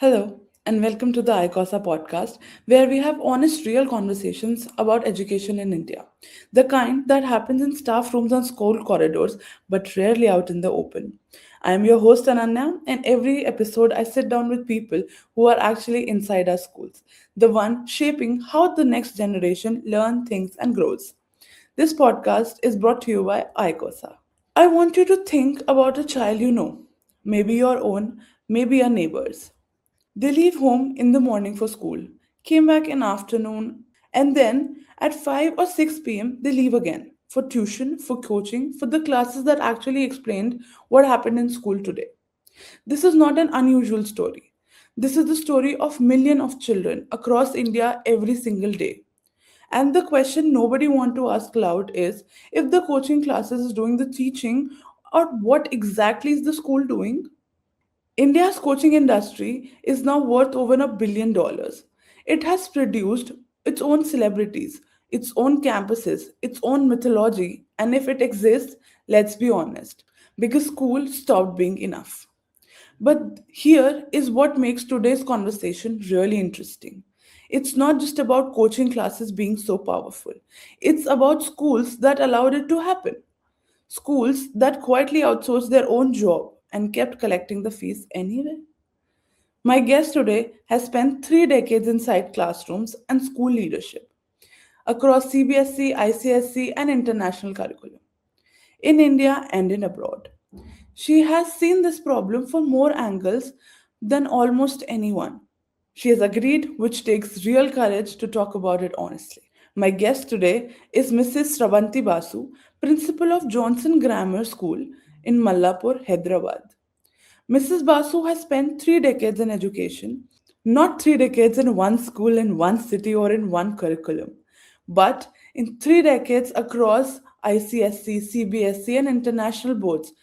Hello, and welcome to the ICOSA podcast, where we have honest, real conversations about education in India. The kind that happens in staff rooms and school corridors, but rarely out in the open. I am your host, Ananya, and every episode I sit down with people who are actually inside our schools, the one shaping how the next generation learn, thinks, and grows. This podcast is brought to you by ICOSA. I want you to think about a child you know, maybe your own, maybe your neighbors. They leave home in the morning for school, came back in afternoon, and then at 5 or 6 p.m. they leave again for tuition, for coaching, for the classes that actually explained what happened in school today. This is not an unusual story. This is the story of millions of children across India every single day. And the question nobody want to ask loud is if the coaching classes is doing the teaching or what exactly is the school doing? India's coaching industry is now worth over $1 billion. It has produced its own celebrities, its own campuses, its own mythology, and if it exists, let's be honest, because school stopped being enough. But here is what makes today's conversation really interesting. It's not just about coaching classes being so powerful, it's about schools that allowed it to happen. Schools that quietly outsourced their own job and kept collecting the fees anyway. My guest today has spent 3 decades inside classrooms and school leadership across CBSE, ICSE, and international curriculum in India and in abroad. She has seen this problem from more angles than almost anyone. She has agreed, which takes real courage to talk about it honestly. My guest today is Mrs. Srabanti Basu, principal of Johnson Grammar School in Mallapur, Hyderabad. Mrs. Basu has spent 3 decades in education, not 3 decades in one school in one city or in one curriculum, but in 3 decades across ICSC, CBSC, and international boards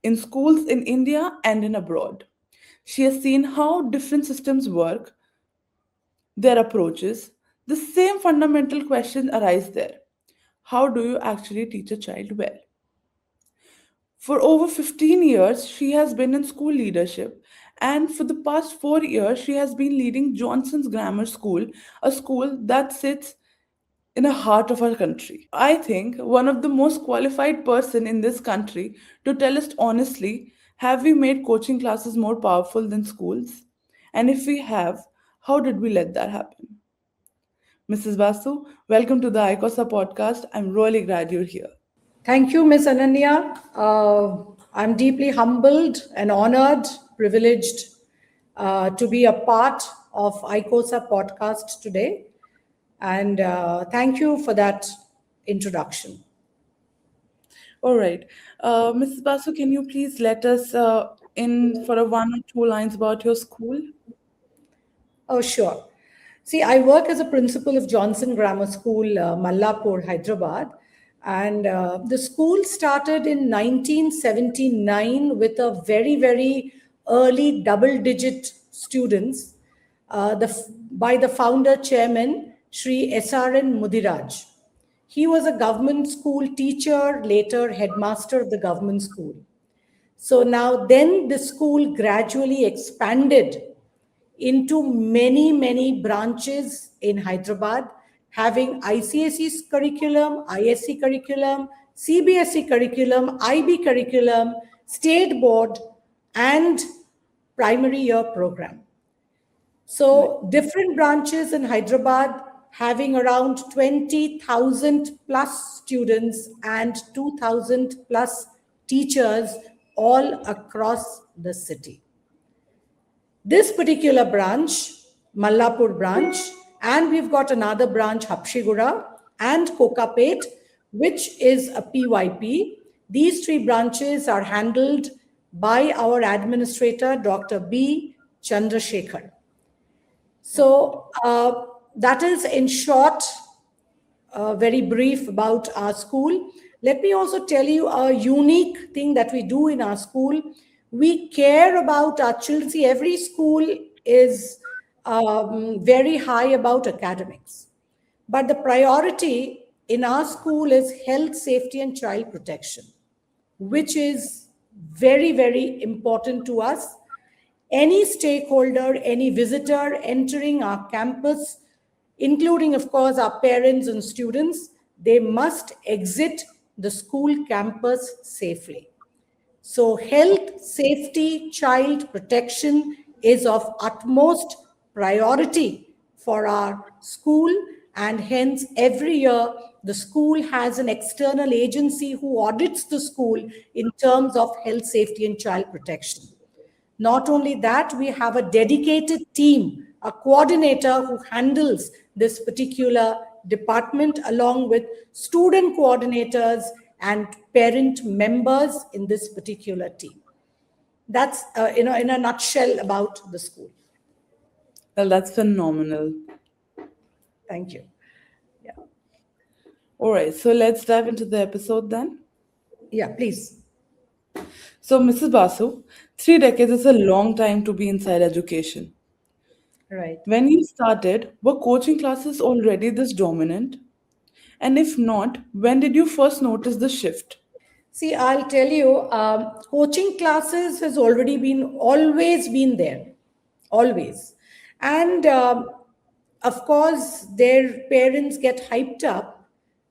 in schools in India and in abroad. She has seen how different systems work, their approaches. The same fundamental questions arise there. How do you actually teach a child well? For over 15 years, she has been in school leadership, and for the past 4 years, she has been leading Johnson's Grammar School, a school that sits in the heart of our country. I think one of the most qualified person in this country to tell us honestly, have we made coaching classes more powerful than schools? And if we have, how did we let that happen? Mrs. Basu, welcome to the ICOSA podcast. I'm really glad you're here. Thank you, Miss Ananya. I'm deeply humbled and honored, privileged to be a part of ICOSA podcast today. And thank you for that introduction. All right. Mrs. Basu, can you please let us in for a 1 or 2 lines about your school? Oh, sure. See, I work as a principal of Johnson Grammar School, Mallapur, Hyderabad. And the school started in 1979 with a very, very early double digit students by the founder chairman, Sri SRN Mudiraj. He was a government school teacher, later headmaster of the government school. So now, then the school gradually expanded into many, many branches in Hyderabad, having ICSE curriculum, ISC curriculum, CBSE curriculum, IB curriculum, state board, and primary year program. So, different branches in Hyderabad having around 20,000 plus students and 2,000 plus teachers all across the city. This particular branch, Mallapur branch, and we've got another branch, Hapshigura and Kokapet, which is a PYP. These three branches are handled by our administrator, Dr. B. Chandrasekhar. So that is in short, very brief about our school. Let me also tell you a unique thing that we do in our school. We care about our children. See, every school is very high about academics. But the priority in our school is health, safety, and child protection, which is very, very important to us. Any stakeholder, any visitor entering our campus, including, of course, our parents and students, they must exit the school campus safely. So, health, safety, child protection is of utmost priority for our school, and hence, every year, the school has an external agency who audits the school in terms of health, safety, and child protection. Not only that, we have a dedicated team, a coordinator who handles this particular department, along with student coordinators and parent members in this particular team. That's in a nutshell about the school. Well, that's phenomenal. Thank you. Yeah, All right, so let's dive into the episode then. yeah, please. So, Mrs. Basu, 3 decades is a long time to be inside education. Right. When you started, were coaching classes already this dominant? And if not, when did you first notice the shift? See, I'll tell you, coaching classes has already been always been there, always, and of course, their parents get hyped up,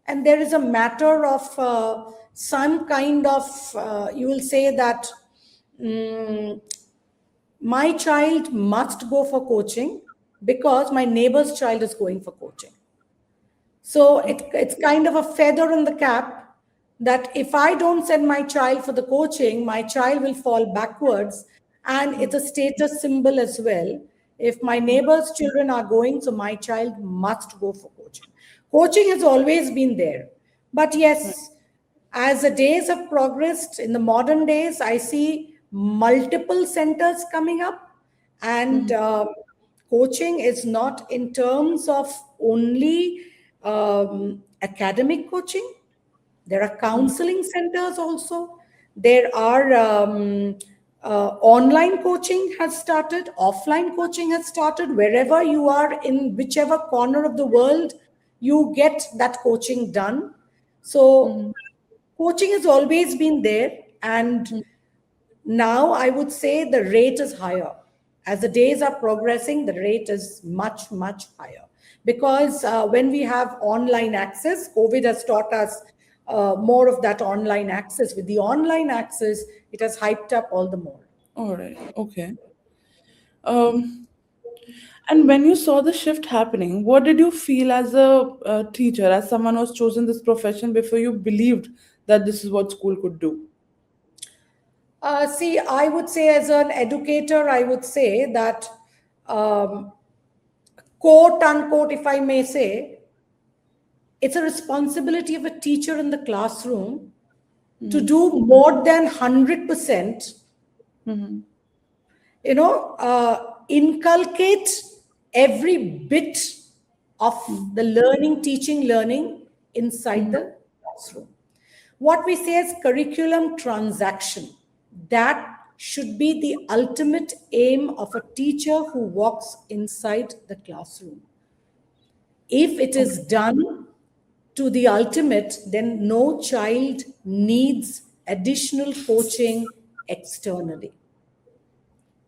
and there is a matter of some kind of you will say that mm, my child must go for coaching because my neighbor's child is going for coaching. So it's kind of a feather in the cap that if I don't send my child for the coaching, my child will fall backwards. And it's a status symbol as well. If my neighbor's children are going, so my child must go for coaching. Coaching has always been there. But Right. yes, as the days have progressed in the modern days, I see multiple centers coming up, and coaching is not in terms of only academic coaching. There are counseling centers also. There are online coaching has started, offline coaching has started. Wherever you are, in whichever corner of the world, you get that coaching done. So Mhm. coaching has always been there, and now I would say the rate is higher. As the days are progressing, the rate is much, much higher. Because when we have online access, COVID has taught us more of that online access. With the online access, it has hyped up all the more. All right, okay. Um, and when you saw the shift happening, what did you feel as a teacher, as someone who's chosen this profession before you believed that this is what school could do? See, I would say, as an educator, I would say that, um, quote unquote, if I may say, it's a responsibility of a teacher in the classroom to do more than 100%, Mm-hmm. inculcate every bit of the learning, teaching, learning inside Mm-hmm. the classroom. What we say is curriculum transaction. That should be the ultimate aim of a teacher who walks inside the classroom. If it is Okay. done to the ultimate, then no child needs additional coaching externally.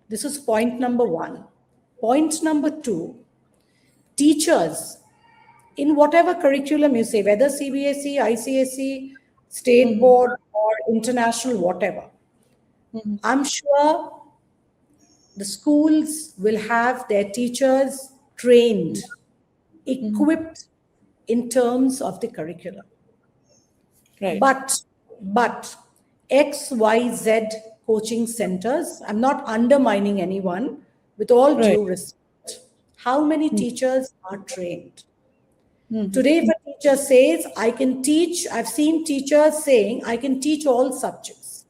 This is point number one. Point number two, teachers in whatever curriculum you say, whether CBSE, ICSE, state Mm-hmm. board, or international, whatever, Mm-hmm. I'm sure the schools will have their teachers trained, Mm-hmm. equipped in terms of the curriculum. Right. But XYZ coaching centers, I'm not undermining anyone, with all Right. due respect. How many teachers are trained? Mm-hmm. Today, if a teacher says, I can teach, I've seen teachers saying, I can teach all subjects.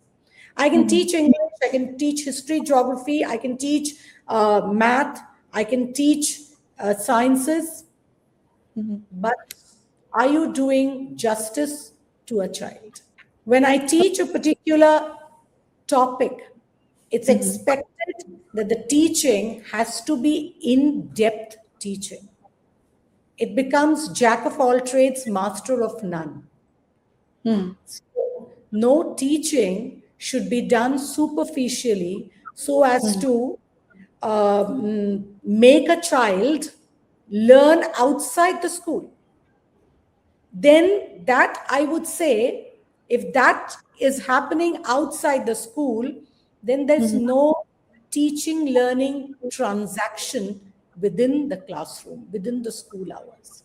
I can Mm-hmm. teach English, I can teach history, geography, I can teach math, I can teach sciences. But are you doing justice to a child? When I teach a particular topic, it's Mm-hmm. expected that the teaching has to be in depth teaching. It becomes jack of all trades, master of none. Mm-hmm. No teaching should be done superficially so as to make a child learn outside the school, then that I would say, if that is happening outside the school, then there's Mhm. no teaching learning transaction within the classroom, within the school hours.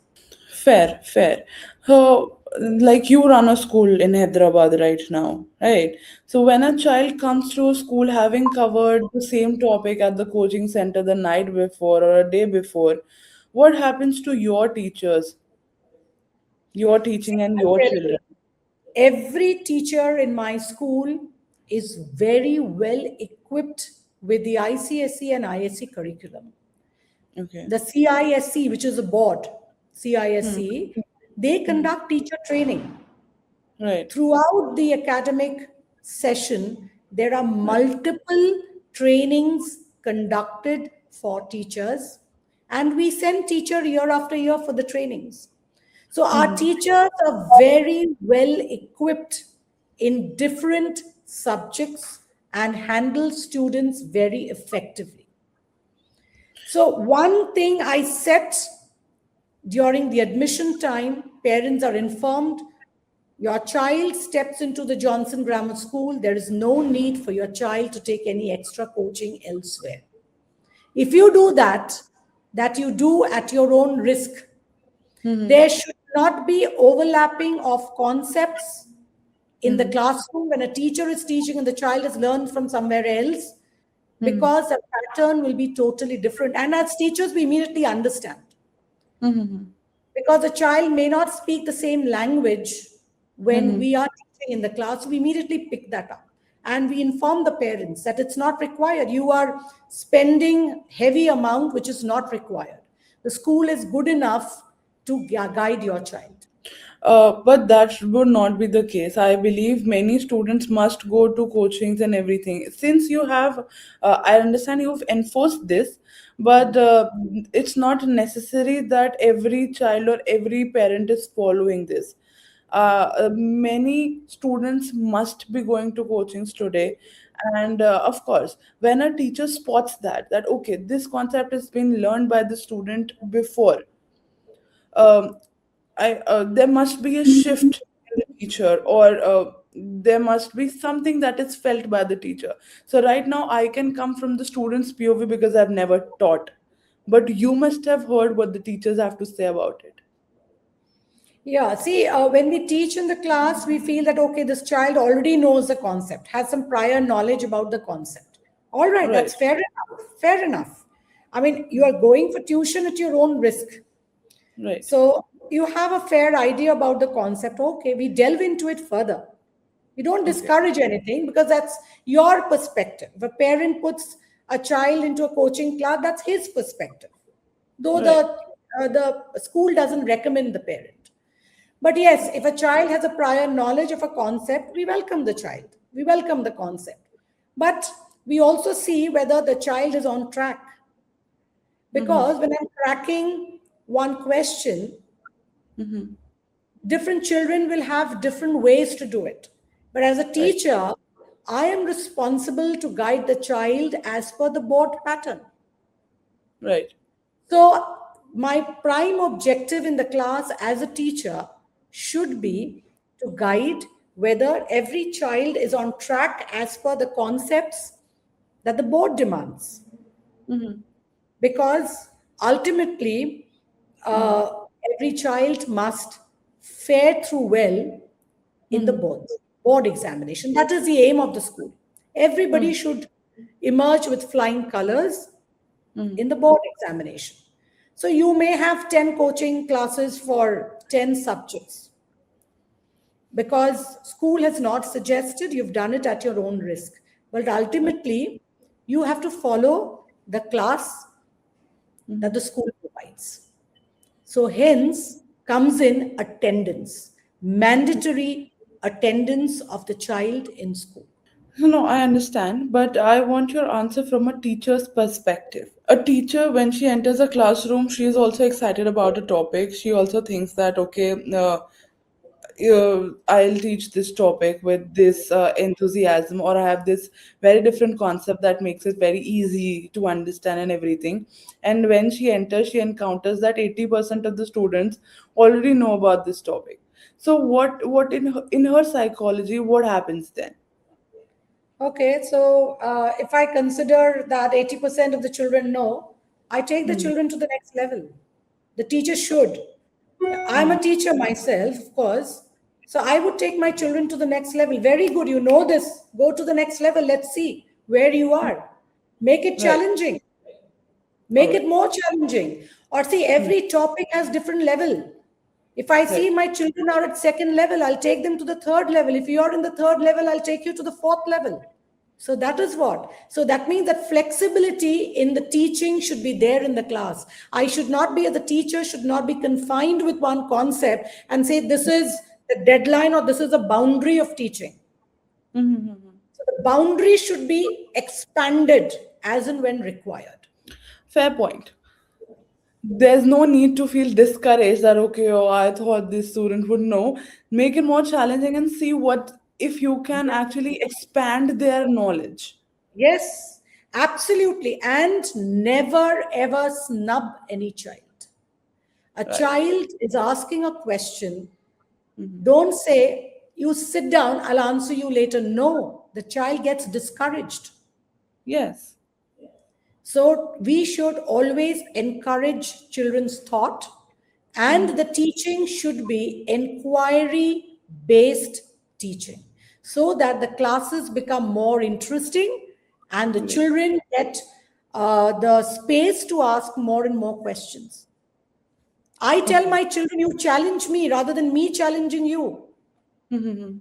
Fair, fair. So, like you run a school in Hyderabad right now, right? So, when a child comes to a school having covered the same topic at the coaching center the night before or a day before, what happens to your teachers, your See, teaching, and I'll your tell children? you, every teacher in my school is very well equipped with the ICSE and ISC curriculum. Okay. The CISC, which is a board, Hmm. CISC, they Hmm. conduct teacher training. Right. Throughout the academic session, there are Right. multiple trainings conducted for teachers, and we send teacher year after year for the trainings. So our Hmm. teachers are very well equipped in different subjects and handle students very effectively. So one thing I set during the admission time, parents are informed your child steps into the Johnson Grammar School, there is no need for your child to take any extra coaching elsewhere. If you do that, that you do at your own risk. Hmm. There should not be overlapping of concepts in the Hmm. classroom when a teacher is teaching and the child has learned from somewhere else, Hmm. because the pattern will be totally different. And as teachers, we immediately understand, Hmm. because a child may not speak the same language when Hmm. we are teaching in the class. We immediately pick that up and we inform the parents that it's not required. You are spending heavy amount which is not required. The school is good enough to guide your child. But that would not be the case. I believe many students must go to coachings and everything. Since you have, I understand you've enforced this, but it's not necessary that every child or every parent is following this. Many students must be going to coachings today, and of course, when a teacher spots that okay, this concept has been learned by the student before, um, there must be a shift in the teacher, or there must be something that is felt by the teacher. So right now I can come from the student's POV because I've never taught, but you must have heard what the teachers have to say about it. Yeah, see, when we teach in the class, we feel that, okay, this child already knows the concept, has some prior knowledge about the concept. All right, Right. that's fair enough. Fair enough. I mean, you are going for tuition at your own risk. Right. So you have a fair idea about the concept. Okay, we delve into it further. We don't Okay. discourage anything because that's your perspective. If a parent puts a child into a coaching class, that's his perspective. Though Right. the school doesn't recommend the parent. But yes, if a child has a prior knowledge of a concept, we welcome the child. We welcome the concept. But we also see whether the child is on track. Mm-hmm. Because when I'm tracking one question, Mm-hmm. different children will have different ways to do it. But as a Right. teacher, I am responsible to guide the child as per the board pattern. Right. So, my prime objective in the class as a teacher should be to guide whether every child is on track as per the concepts that the board demands. Mm-hmm. Because ultimately, Mm-hmm. uh, every child must fare through well in the Mm-hmm. board examination. That is the aim of the school. Everybody should emerge with flying colors Mm-hmm. in the board examination. So you may have 10 coaching classes for 10 subjects because school has not suggested, you've done it at your own risk. But Right. ultimately, you have to follow the class that Mm-hmm. the school provides. So hence comes in attendance, mandatory attendance of the child in school. No, I understand, but I want your answer from a teacher's perspective. A teacher, when she enters a classroom, she is also excited about a topic. She also thinks that, okay, I'll teach this topic with this enthusiasm, or I have this very different concept that makes it very easy to understand and everything. And when she enters, she encounters that 80% of the students already know about this topic. So what in her psychology, what happens then? Okay, so if I consider that 80% of the children know, I take the Hmm. children to the next level. The teacher should. I'm Hmm. a teacher myself, of course. So I would take my children to the next level. Very good, you know this. Go to the next level. Let's see where you are. Make it Right. challenging. All Make it right. more challenging. Or see, Hmm. every topic has different level. If I see Right. my children are at second level, I'll take them to the third level. If you are in the third level, I'll take you to the fourth level. So that is what. So that means that flexibility in the teaching should be there in the class. I should not be, as a teacher, should not be confined with one concept and say this is the deadline or this is a boundary of teaching. Mm-hmm. So the boundary should be expanded as and when required. Fair point. There's no need to feel discouraged that, okay, oh, I thought this student would know. Make it more challenging and see what if you can actually expand their knowledge. Yes, absolutely. And never ever snub any child. A Right. child is asking a question. Hmm. Don't say, you sit down, I'll answer you later. No, the child gets discouraged. Yes. So we should always encourage children's thought, Hmm. and the teaching should be inquiry based teaching so that the classes become more interesting and the Great. children get the space to ask more and more questions. I tell Okay. my children, you challenge me rather than me challenging you. Hmm.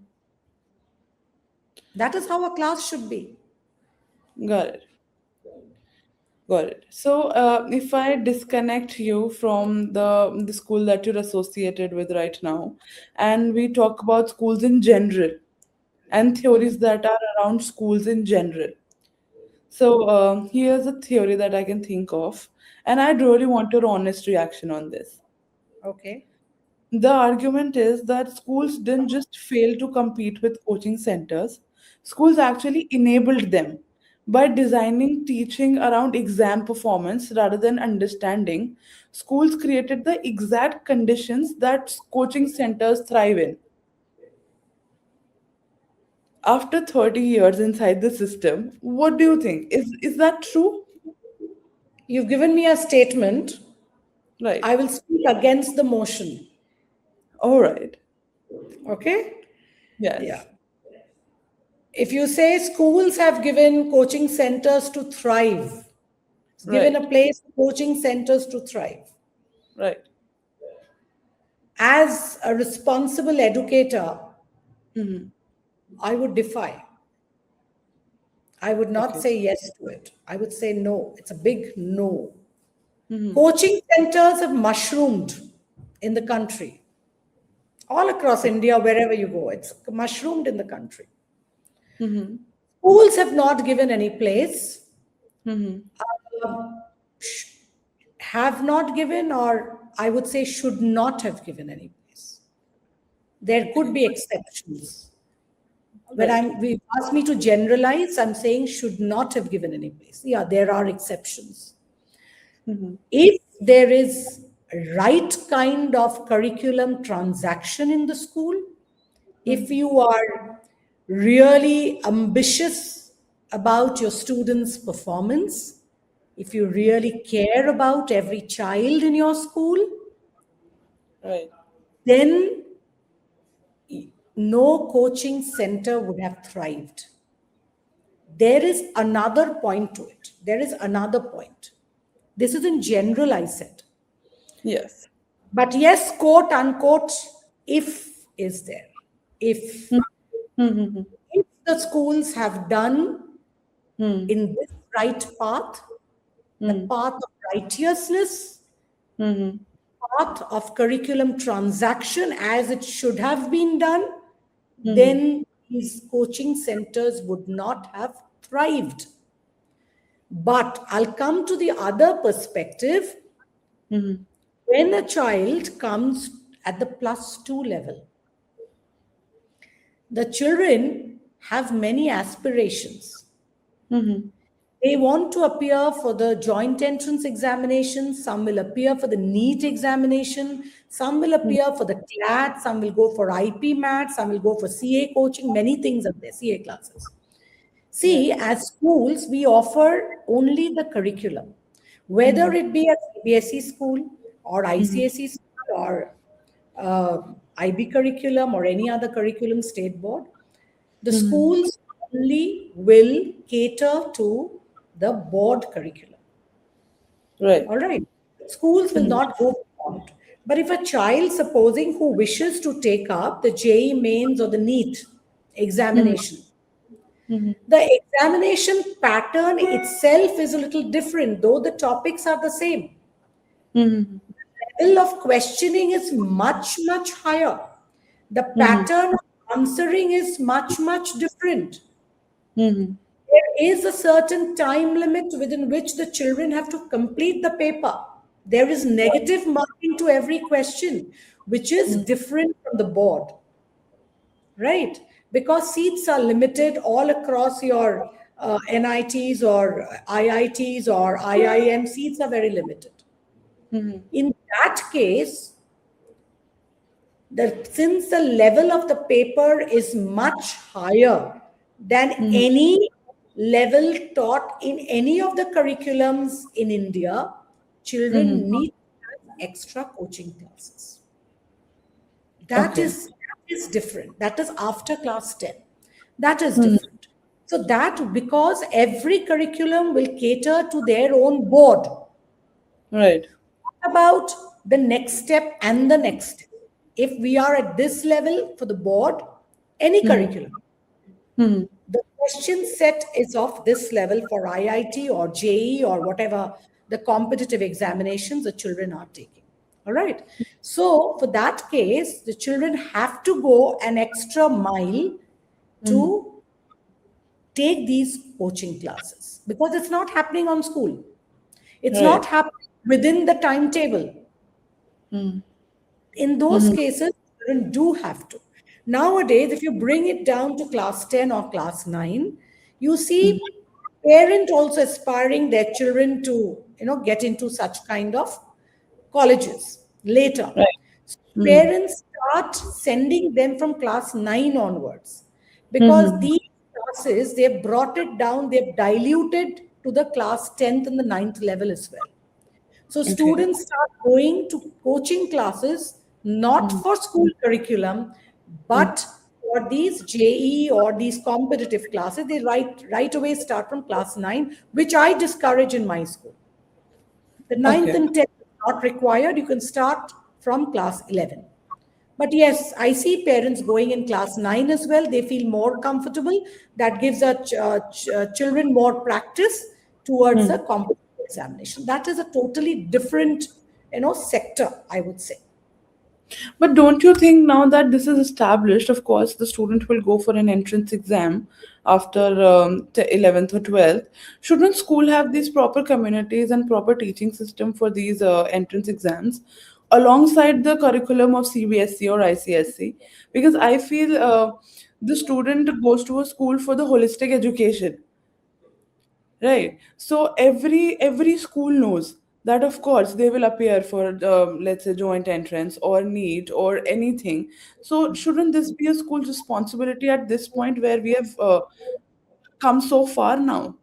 That is how a class should be. Got it. Got it. So, if I disconnect you from the school that you're associated with right now, and we talk about schools in general and theories that are around schools in general. So, here's a theory that I can think of, and I'd really want your honest reaction on this. Okay. The argument is that schools didn't just fail to compete with coaching centers, schools actually enabled them by designing teaching around exam performance rather than understanding. Schools created the exact conditions that coaching centers thrive in. After 30 years inside the system, what do you think? Is that true? You've given me a statement. Right. I will speak against the motion. All right. Okay? Yeah. Yes. If you say schools have given coaching centers to thrive, it's given a Right. place for coaching centers to thrive. Right. As a responsible educator, Hmm. I would defy. I would not Okay. say yes to it. I would say no. It's a big no. Hmm. Coaching centers have mushroomed in the country, all across India, wherever you go. It's mushroomed in the country. Hmm. Schools have not given any place, Hmm. have not given, or I would say should not have given any place. There could Okay. be exceptions. When Right. we ask me to generalize, I'm saying should not have given any place. Yeah, there are exceptions. Hmm. If there is right kind of curriculum transaction in the school, if Hmm. you are really ambitious about your students' performance, if you really care about every child in your school, Right. then no coaching center would have thrived. There is another point to it. There is another point. This is in general, I said. Yes. But yes, quote unquote, if is there. If. Mm-hmm. If the schools have done Hmm. in this right path, the Hmm. path of righteousness, Hmm. path of curriculum transaction as it should have been done, Hmm. then these coaching centers would not have thrived. But I'll come to the other perspective. Hmm. When a child comes at the plus two level, the children have many aspirations. Mm-hmm. They want to appear for the joint entrance examination. Some will appear for the NEET examination. Some will appear for the CLAT. Some will go for IP MAT. Some will go for CA coaching. Many things are there, CA classes. Right. See, as schools, we offer only the curriculum, whether Mm-hmm. it be a CBSE school or Mm-hmm. ICSE school or uh, IB curriculum or any other curriculum state board. The Mm-hmm. schools only will cater to the board curriculum. Right. All right. Schools will Mm-hmm. not go beyond. But if a child, supposing who wishes to take up the JE mains or the NEET Mm-hmm. examination, Mm-hmm. the examination pattern itself is a little different, though the topics are the same. Mm-hmm. Level of questioning is much, much higher. The Mm-hmm. pattern of answering is much, much different. Mm-hmm. There is a certain time limit within which the children have to complete the paper. There is negative marking to every question, which is different from the board, right? Because seats are limited all across your NITs or IITs or IIM, seats are very limited. Mm-hmm. In that case, since the level of the paper is much higher than Mm-hmm. any level taught in any of the curriculums in India, Mm-hmm. children need to have extra coaching classes. That Okay. is that is different. That is after class 10. That is Mm-hmm. different. So that because every curriculum will cater to their own board Right. about the next step and the next step. If we are at this level for the board, any Mm-hmm. curriculum, Mm-hmm. the question set is of this level for IIT or JE or whatever the competitive examinations the children are taking. All right. So, for that case, the children have to go an extra mile Mm-hmm. to take these coaching classes because it's not happening on school. It's not Right. happening within the timetable. Mm-hmm. In those Mm-hmm. cases, children do have to. Nowadays, if you bring it down to class 10 or class 9, you see parents also aspiring their children to, get into such kind of colleges later. Right. So Mm-hmm. parents start sending them from class 9 onwards because Mm-hmm. these classes, they've brought it down, they've diluted to the class 10th and the ninth level as well. So Okay. students start going to coaching classes not Mm-hmm. for school curriculum, but for these JE or these competitive classes. They right away start from class 9, which I discourage in my school. The ninth Okay. and 10th is not required. You can start from class 11. But yes, I see parents going in class 9 as well. They feel more comfortable. That gives our children more practice towards a Mm. competitive examination. That is a totally different, sector, I would say. But don't you think now that this is established, of course, the student will go for an entrance exam after 11th or 12th. Shouldn't school have these proper communities and proper teaching system for these entrance exams alongside the curriculum of CBSE or ICSE? Because I feel the student goes to a school for the holistic education. Right. So every school knows that of course they will appear for let's say joint entrance or NEET or anything. So shouldn't this be a school's responsibility at this point where we have come so far now?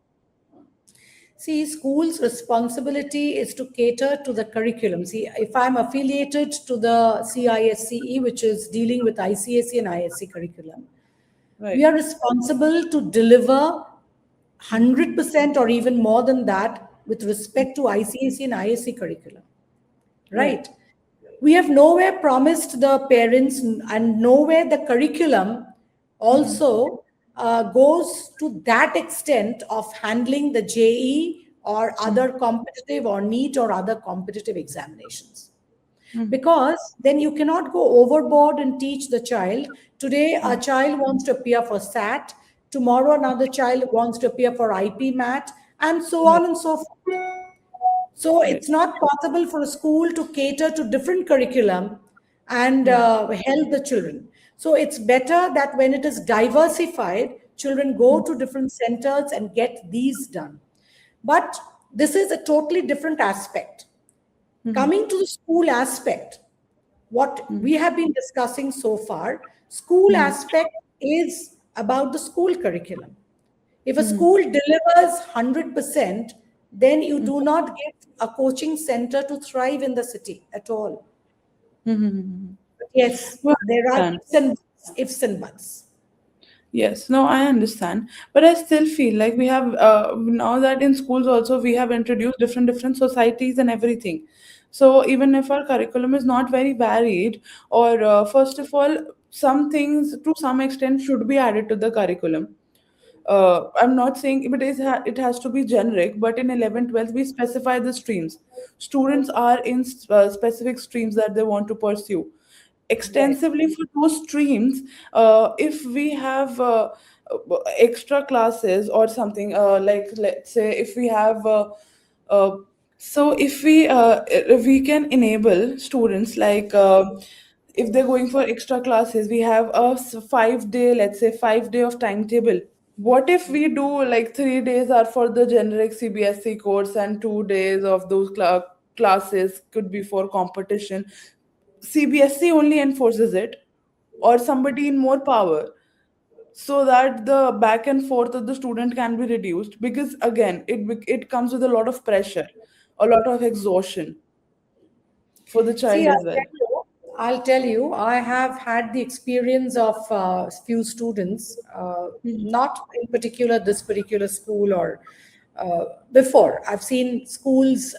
See, school's responsibility is to cater to the curriculum. See, if I'm affiliated to the CISCE, which is dealing with ICSE and ISC curriculum, we Right. are responsible to deliver 100% or even more than that with respect to ICSE and ISC curriculum, Right. right? We have nowhere promised the parents and nowhere the curriculum Mm-hmm. also goes to that extent of handling the JE or other competitive or NEET or other competitive examinations Mm-hmm. because then you cannot go overboard and teach the child. Today a child wants to appear for SAT, tomorrow another child wants to appear for IP MAT, and so Right. on and so forth. So Right. it's not possible for a school to cater to different curriculum and help the children. So it's better that when it is diversified, children go to different centers and get these done. But this is a totally different aspect. Coming to the school aspect, what we have been discussing so far, school aspect is about the school curriculum. If a school delivers 100%, then you do not give a coaching center to thrive in the city at all. But yes, Well, there I are understand. ifs and buts, ifs and buts. Yes, no, I understand, but I still feel like we have now that in schools also we have introduced different societies and everything. So even if our curriculum is not very varied, or first of all, some things to some extent should be added to the curriculum. I'm not saying, but it has to be generic. But in 11th, 12th, we specify the streams. Students are in specific streams that they want to pursue. Right. Extensively for those streams, if we have extra classes or something, like let's say if we have uh, so if we can enable students, like if they're going for extra classes, we have a 5 day, let's say 5 day of timetable. What if we do like 3 days are for the generic CBSE course, and 2 days of those classes could be for competition? CBSE only enforces it, or somebody in more power, so that the back and forth of the student can be reduced, because again it comes with a lot of pressure, a lot of exhaustion for the See, child as well. I'll tell you, I have had the experience of few students, not in particular this particular school or before. I've seen schools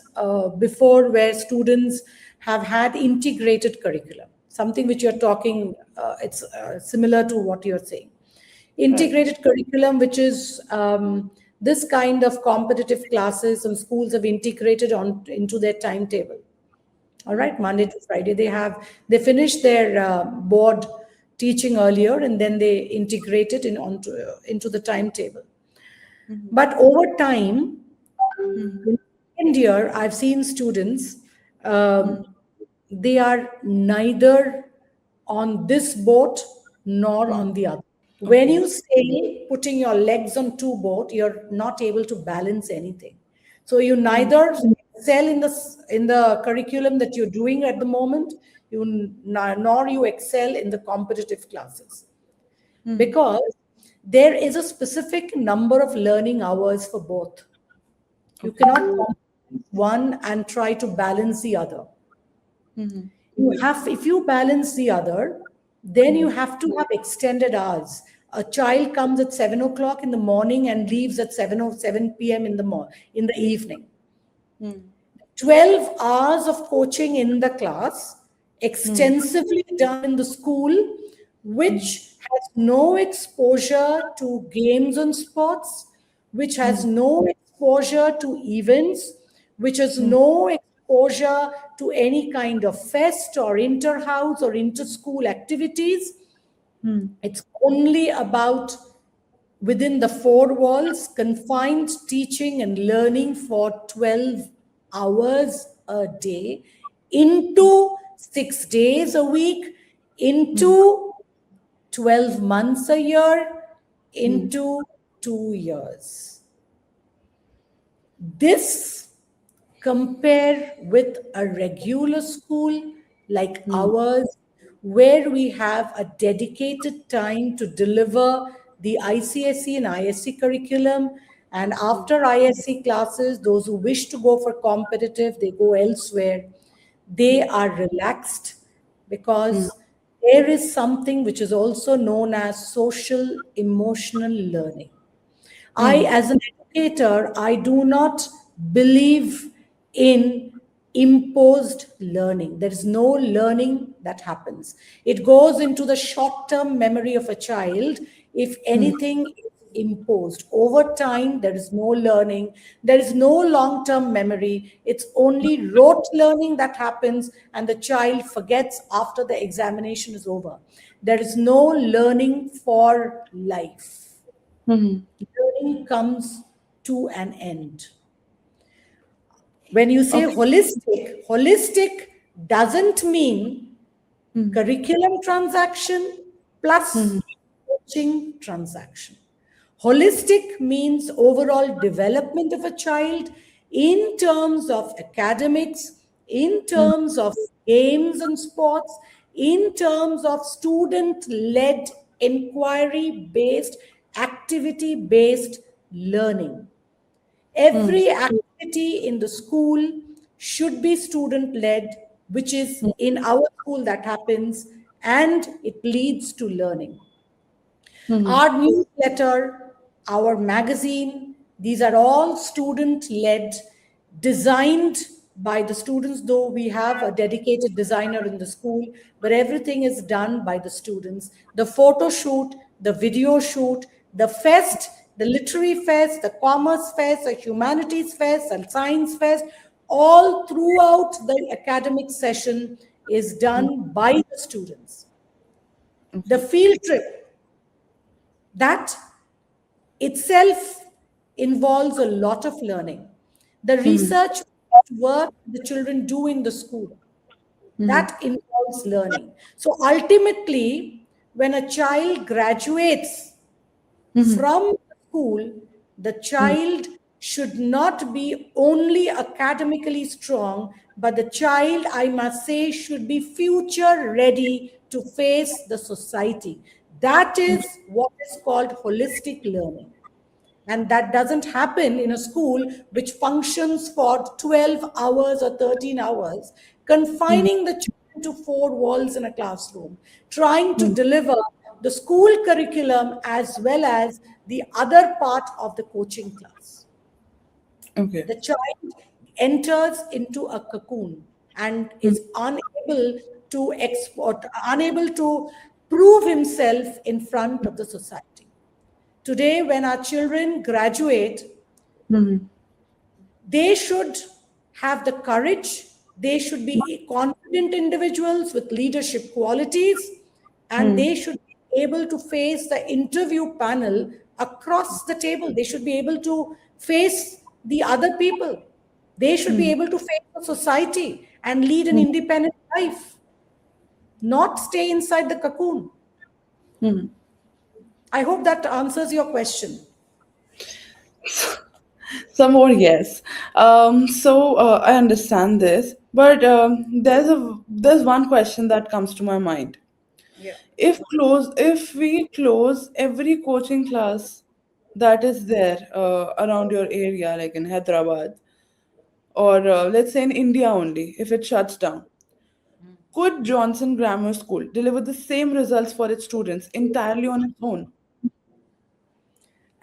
before where students have had integrated curriculum, something which you're talking, it's similar to what you're saying. Right. Integrated curriculum, which is this kind of competitive classes, and schools have integrated on into their timetable. All right, Monday to Friday. They finish their board teaching earlier, and then they integrate it into the timetable. But over time, in second year, I've seen students, um, they are neither on this boat nor on the other. When Okay. you say putting your legs on two boat, you're not able to balance anything. So you neither excel in the curriculum that you're doing at the moment, nor you excel in the competitive classes, because there is a specific number of learning hours for both. You Okay. cannot compromise one and try to balance the other. You have, if you balance the other, then you have to have extended hours. A child comes at 7 o'clock in the morning and leaves at 7 p.m. In the evening. 12 hours of coaching in the class, extensively done in the school, which has no exposure to games and sports, which has no exposure to events, which has no exposure to any kind of fest or inter-house or inter-school activities. It's only about within the four walls, confined teaching and learning for 12 hours a day, into 6 days a week, into 12 months a year, into 2 years. This, compare with a regular school like ours, where we have a dedicated time to deliver the ICSE and ISC curriculum. And after ISC classes, those who wish to go for competitive, they go elsewhere. They are relaxed, because there is something which is also known as social emotional learning. I, as an educator, I do not believe in imposed learning. There is no learning that happens. It goes into the short term memory of a child. If anything is imposed over time, there is no learning. There is no long term memory. It's only rote learning that happens, and the child forgets after the examination is over. There is no learning for life. Learning comes to an end. When you say Okay. holistic, holistic doesn't mean curriculum transaction, plus coaching transaction. Holistic means overall development of a child in terms of academics, in terms of games and sports, in terms of student led, inquiry based, activity based learning. Every activity in the school should be student led, which is in our school that happens, and it leads to learning. Our newsletter, our magazine, these are all student led, designed by the students, though we have a dedicated designer in the school, but everything is done by the students. The photo shoot, the video shoot, the fest, the literary fest, the commerce fest, the humanities fest, and science fest, all throughout the academic session is done by the students. The field trip, that itself involves a lot of learning. The research work the children do in the school, that involves learning. So ultimately, when a child graduates from school, the child should not be only academically strong, but the child, I must say, should be future ready to face the society. That is what is called holistic learning. And that doesn't happen in a school which functions for 12 hours or 13 hours, confining the children to four walls in a classroom, trying to deliver the school curriculum as well as the other part of the coaching class. Okay. The child enters into a cocoon and is unable to prove himself in front of the society. Today, when our children graduate, they should have the courage, they should be confident individuals with leadership qualities, and they should be able to face the interview panel across the table. They should be able to face the other people. They should be able to face the society and lead an independent life, not stay inside the cocoon. I hope that answers your question. Some more, yes. I understand this, but there's one question that comes to my mind. Yeah. If we close every coaching class that is there around your area, like in Hyderabad, or let's say in India only, if it shuts down, could Johnson Grammar School deliver the same results for its students entirely on its own?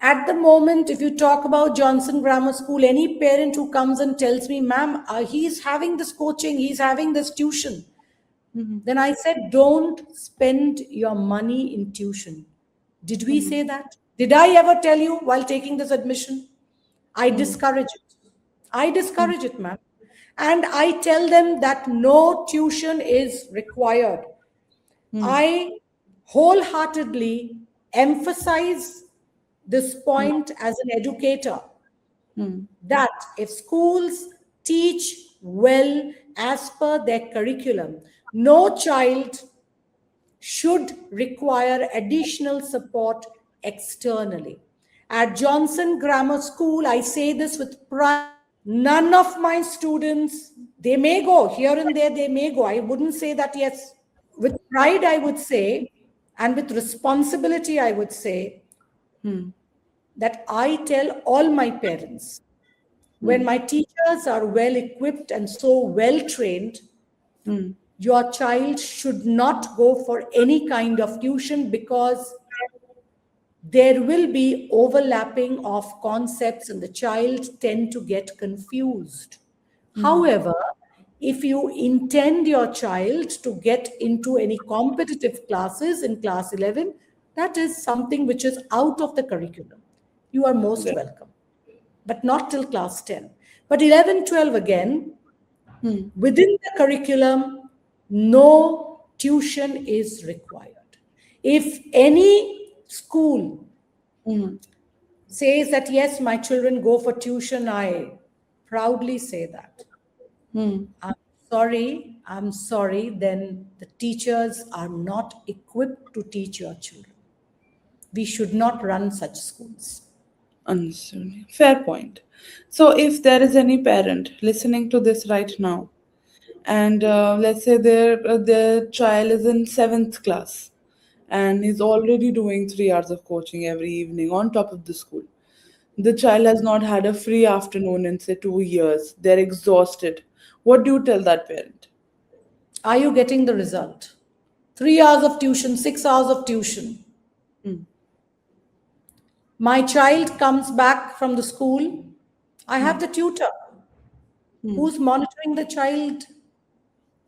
At the moment, if you talk about Johnson Grammar School, any parent who comes and tells me, ma'am, he's having this coaching, he's having this tuition, then I said, don't spend your money in tuition. Did we say that? Did I ever tell you while taking this admission? I discourage it. I discourage it, ma'am. And I tell them that no tuition is required. I wholeheartedly emphasize this point as an educator that if schools teach well as per their curriculum, no child should require additional support externally. At Johnson Grammar School, I say this with pride. None of my students, they may go here and there, they may go. I wouldn't say that, yes. With pride, I would say, and with responsibility, I would say that I tell all my parents, when my teachers are well equipped and so well trained, your child should not go for any kind of tuition because there will be overlapping of concepts and the child tend to get confused. However, if you intend your child to get into any competitive classes in class 11, that is something which is out of the curriculum. You are most welcome, but not till class 10. But 11, 12 again, within the curriculum, no tuition is required. If any school says that, yes, my children go for tuition, I proudly say that. I'm I'm sorry, then the teachers are not equipped to teach your children. We should not run such schools. Understood. Fair point. So, if there is any parent listening to this right now, and let's say their child is in seventh class, and is already doing 3 hours of coaching every evening on top of the school. The child has not had a free afternoon in say 2 years. They're exhausted. What do you tell that parent? Are you getting the result? 3 hours of tuition, 6 hours of tuition. Hmm. My child comes back from the school. I Hmm. have the tutor. Hmm. Who's monitoring the child?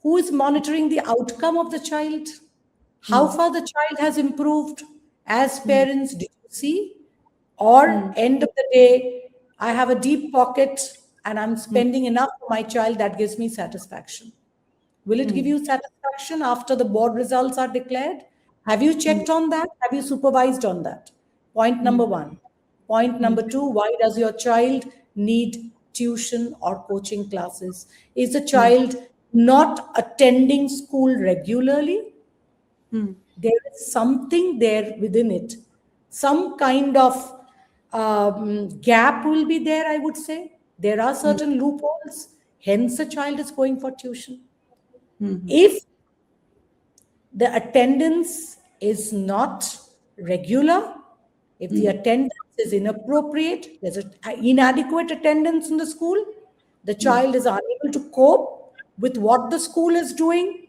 Who is monitoring the outcome of the child? How Hmm. far the child has improved? As Hmm. parents, did you see? Or Hmm. end of the day, I have a deep pocket and I'm Hmm. spending enough for my child that gives me satisfaction. Will it give Hmm. you satisfaction after the board results are declared? Have you Hmm. checked on that? Have you supervised on that? Point Hmm. number one. Point Hmm. number two, why does your child need tuition or coaching classes? Is the Hmm. child not attending school regularly? Hmm. There is something there within it. Some kind of gap will be there, I would say. There are Hmm. certain loopholes, hence a child is going for tuition. Hmm. If the attendance is not regular, if the Hmm. attendance is inappropriate, there's an inadequate attendance in the school, the Hmm. child is unable to cope with what the school is doing,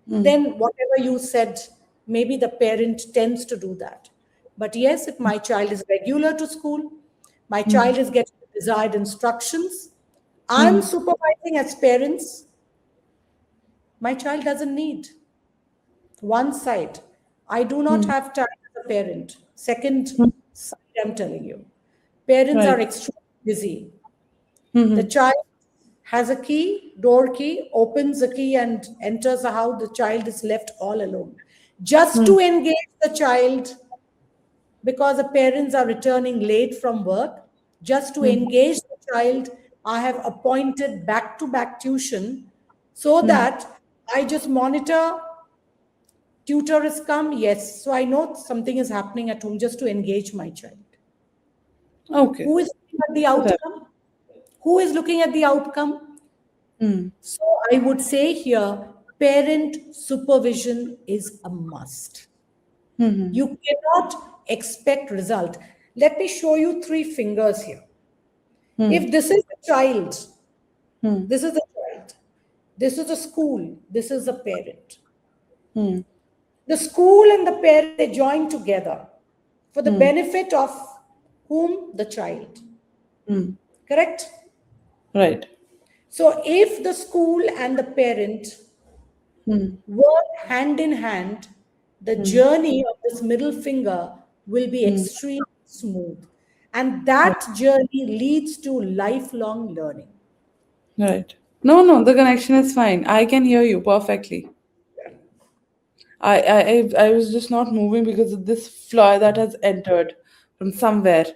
Hmm. then whatever you said, maybe the parent tends to do that. But yes, if my child is regular to school, my Hmm. child is getting the desired instructions, I'm Hmm. supervising as parents, my child doesn't need one side. I do not Hmm. have time as a parent. Second Hmm. side, I'm telling you. Parents are Right. extremely busy. The Hmm. child has a key, door key, opens the key and enters the house. The child is left all alone. Just Hmm. to engage the child, because the parents are returning late from work, just to Hmm. engage the child, I have appointed back to back tuition so Hmm. that I just monitor tutor has come, yes. So I know something is happening at home just to engage my child. Okay. Who is looking at the Fair. outcome? Who is looking at the outcome? Hmm. So I would say here, parent supervision is a must. Hmm. You cannot expect result. Let me show you three fingers here. Hmm. If this is a child, Hmm. this is a child, this is a school, this is a parent. Hmm. The school and the parent they join together for the Hmm. benefit of whom? The child. Hmm. Correct? Right. So if the school and the parent Hmm. work hand in hand, the Hmm. journey of this middle finger will be Hmm. extremely smooth. And Right. that journey leads to lifelong learning. Right. No, no, the connection is fine. I can hear you perfectly. I was just not moving because of this fly that has entered from somewhere.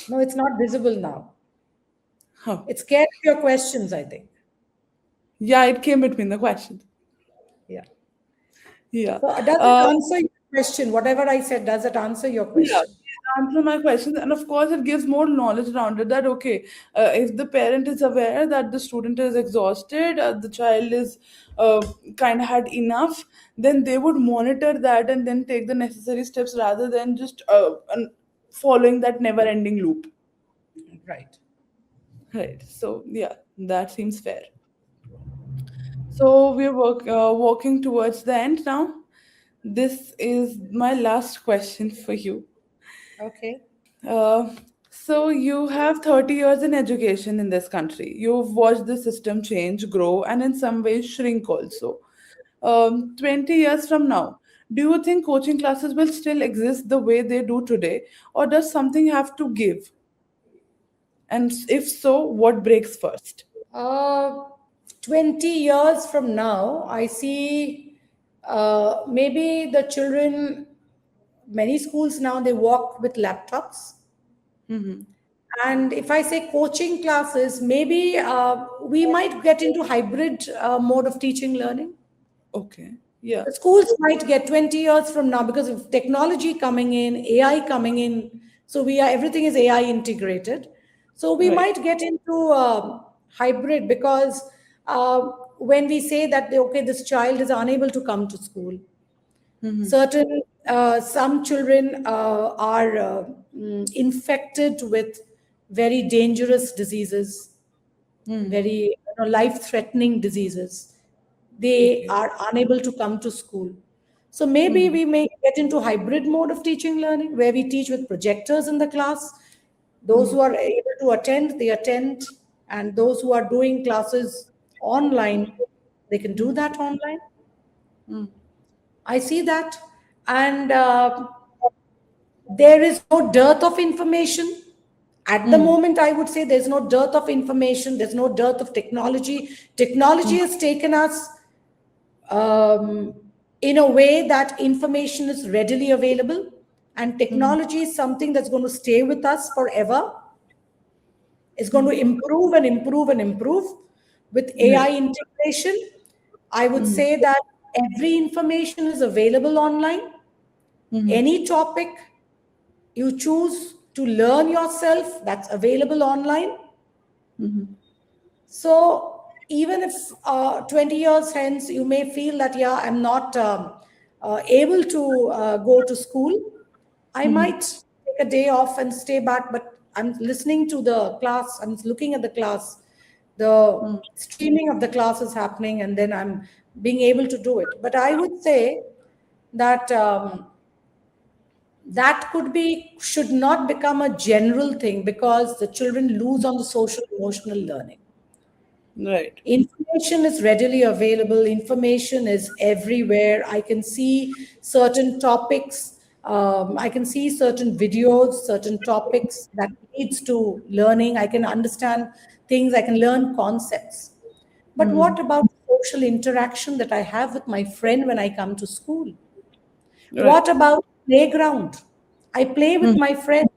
No, it's not visible now. Oh. It's scared of your questions, I think. Yeah, it came between the questions. Yeah. Yeah. So does it Uh, answer your question? Whatever I said, does it answer your yeah. question? Answer my questions, and of course, it gives more knowledge around it. That okay, if the parent is aware that the student is exhausted, the child is kind of had enough, then they would monitor that and then take the necessary steps rather than just following that never-ending loop. Right. Right. So yeah, that seems fair. So we're walking towards the end now. This is my last question for you. Okay. Uh, so you have 30 years in education in this country. You've watched the system change, grow, and in some ways shrink also. 20 years from now, do you think coaching classes will still exist the way they do today, or does something have to give? And if so, what breaks first? Uh, 20 years from now, I see maybe the children, many schools now, they walk with laptops. Mm-hmm. And if I say coaching classes, maybe we might get into hybrid mode of teaching learning. Okay. Yeah. The schools might get 20 years from now because of technology coming in, AI coming in. So we are everything is AI integrated. So we Right. might get into hybrid because uh, when we say that okay, this child is unable to come to school, certain some children are infected with very dangerous diseases, very life threatening diseases. They Okay. are unable to come to school. So maybe we may get into hybrid mode of teaching learning where we teach with projectors in the class. Those who are able to attend, they attend, and those who are doing classes online, they can do that online. I see that. And there is no dearth of information. At the moment, I would say there's no dearth of information, there's no dearth of technology. Technology has taken us um, in a way that information is readily available, and technology is something that's going to stay with us forever. It's going to improve and improve and improve with AI Right. integration. I would say that every information is available online. Any topic you choose to learn yourself, that's available online. So even if 20 years hence you may feel that, yeah, I'm not able to go to school, I might take a day off and stay back, but I'm listening to the class, I'm looking at the class, the streaming of the class is happening, and then I'm being able to do it. But I would say that that could be should not become a general thing because the children lose on the social emotional learning. Right. Information is readily available, information is everywhere. I can see certain topics, I can see certain videos, certain topics that leads to learning. I can understand things, I can learn concepts. But what about social interaction that I have with my friend when I come to school? Right. What about playground? I play with my friends.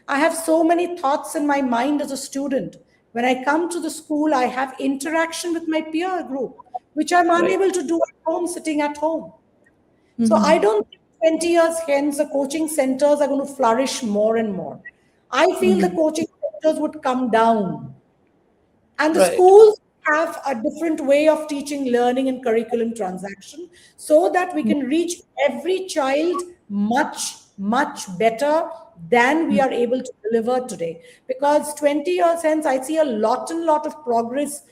I have so many thoughts in my mind as a student. When I come to the school, I have interaction with my peer group, which I'm Right. unable to do at home, sitting at home. So I don't think 20 years hence the coaching centers are going to flourish more and more. I feel the coaching centers would come down, and the Right. schools have a different way of teaching learning and curriculum transaction so that we can reach every child much, much better than we are able to deliver today. Because 20 years hence, I see a lot and lot of progress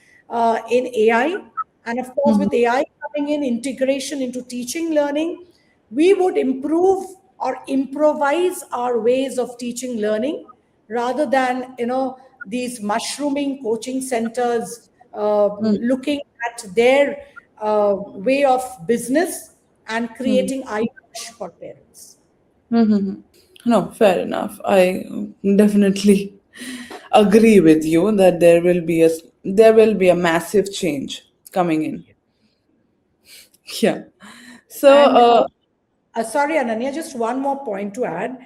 in AI. And of course, with AI coming in, integration into teaching learning, we would improve or improvise our ways of teaching learning rather than these mushrooming coaching centers looking at their way of business and creating eyewash for parents. No, fair enough. I definitely agree with you that there will be a massive change coming in. Yeah. So, And sorry, Ananya, just one more point to add.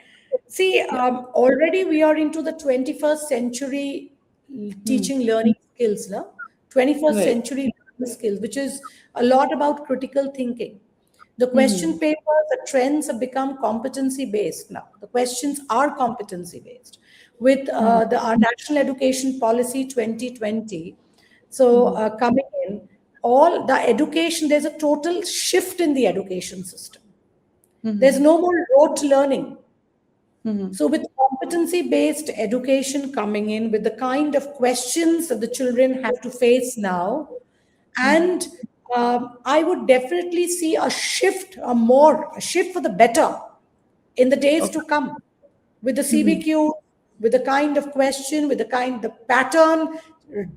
See, yeah. already we are into the 21st century teaching learning skills, no? 21st Right. century learning skills, which is a lot about critical thinking. The question papers, the trends have become competency based now. The questions are competency based. With our National Education Policy 2020, so coming in, all the education, there's a total shift in the education system. There's no more rote learning. So, with competency based education coming in, with the kind of questions that the children have to face now, and I would definitely see a shift for the better in the days to Okay. come with the CBQ, with the kind of question, with the pattern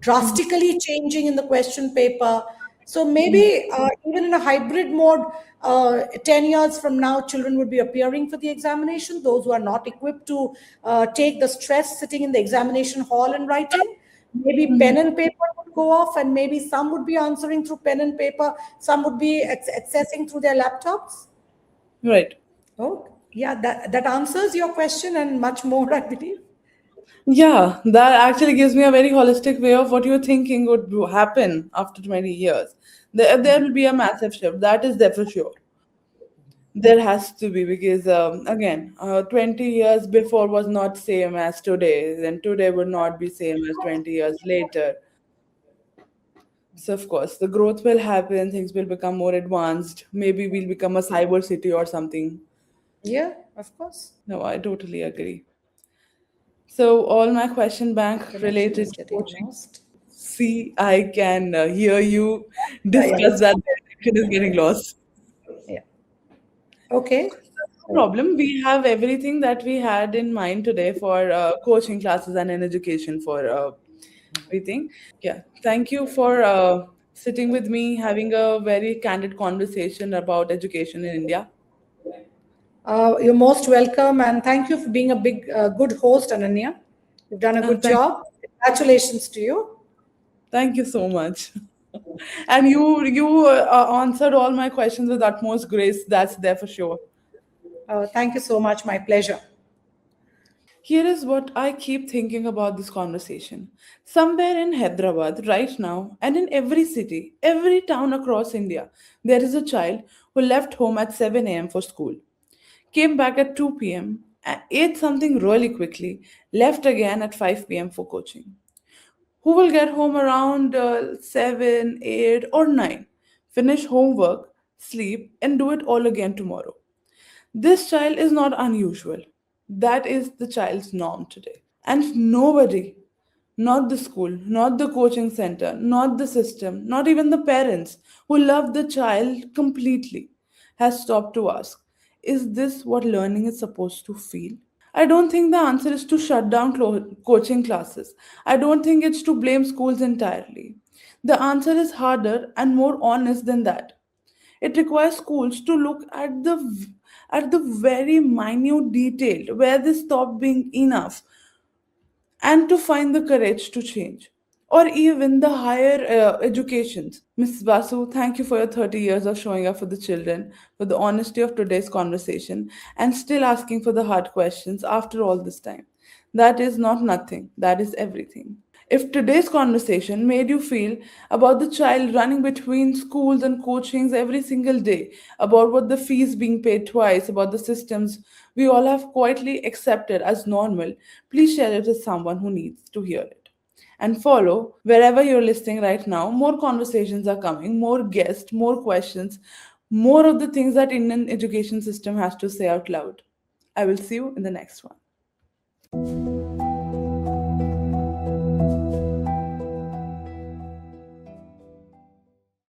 drastically changing in the question paper. So maybe even in a hybrid mode, 10 years from now, children would be appearing for the examination. Those who are not equipped to take the stress sitting in the examination hall and writing, maybe pen and paper would go off, and maybe some would be answering through pen and paper, some would be accessing through their laptops. Right. Oh, yeah, that answers your question and much more, I believe. Yeah, that actually gives me a very holistic way of what you're thinking would happen after 20 years. There will be a massive shift. That is there for sure. There has to be because again, 20 years before was not same as today, and today would not be same as 20 years later. So of course, the growth will happen. Things will become more advanced. Maybe we'll become a cyber city or something. Yeah, of course. No, I totally agree. So all my question bank Connection related is to getting coaching. lost. See, I can hear you Yeah, discuss it's that the connection is getting lost. yeah. Okay. No So, problem. We have everything that we had in mind today for coaching classes and an education for everything. Yeah. Thank you for sitting with me, having a very candid conversation about education in India. you're most welcome, and thank you for being a good host, Ananya. You've done a good Thank you. job. Congratulations to you. Thank you so much. And you answered all my questions with utmost grace. That's there for sure. Thank you so much. My pleasure. Here is what I keep thinking about this conversation. Somewhere in Hyderabad, right now, and in every city, every town across India, there is a child who left home at 7 a.m. for school, came back at 2 p.m., ate something really quickly, left again at 5 p.m. for coaching. Who will get home around 7, 8, or 9, finish homework, sleep, and do it all again tomorrow. This child is not unusual. That is the child's norm today. And nobody, not the school, not the coaching center, not the system, not even the parents who love the child completely, has stopped to ask, is this what learning is supposed to feel? I don't think the answer is to shut down coaching classes. I don't think it's to blame schools entirely. The answer is harder and more honest than that. It requires schools to look at the very minute detail where they stop being enough and to find the courage to change. Or even the higher educations. Ms. Basu, thank you for your 30 years of showing up for the children, for the honesty of today's conversation, and still asking for the hard questions after all this time. That is not nothing, that is everything. If today's conversation made you feel about the child running between schools and coachings every single day, about what the fees being paid twice, about the systems we all have quietly accepted as normal, please share it with someone who needs to hear it. And follow wherever you're listening right now. More conversations are coming, more guests, more questions, more of the things that Indian education system has to say out loud. I will see you in the next one.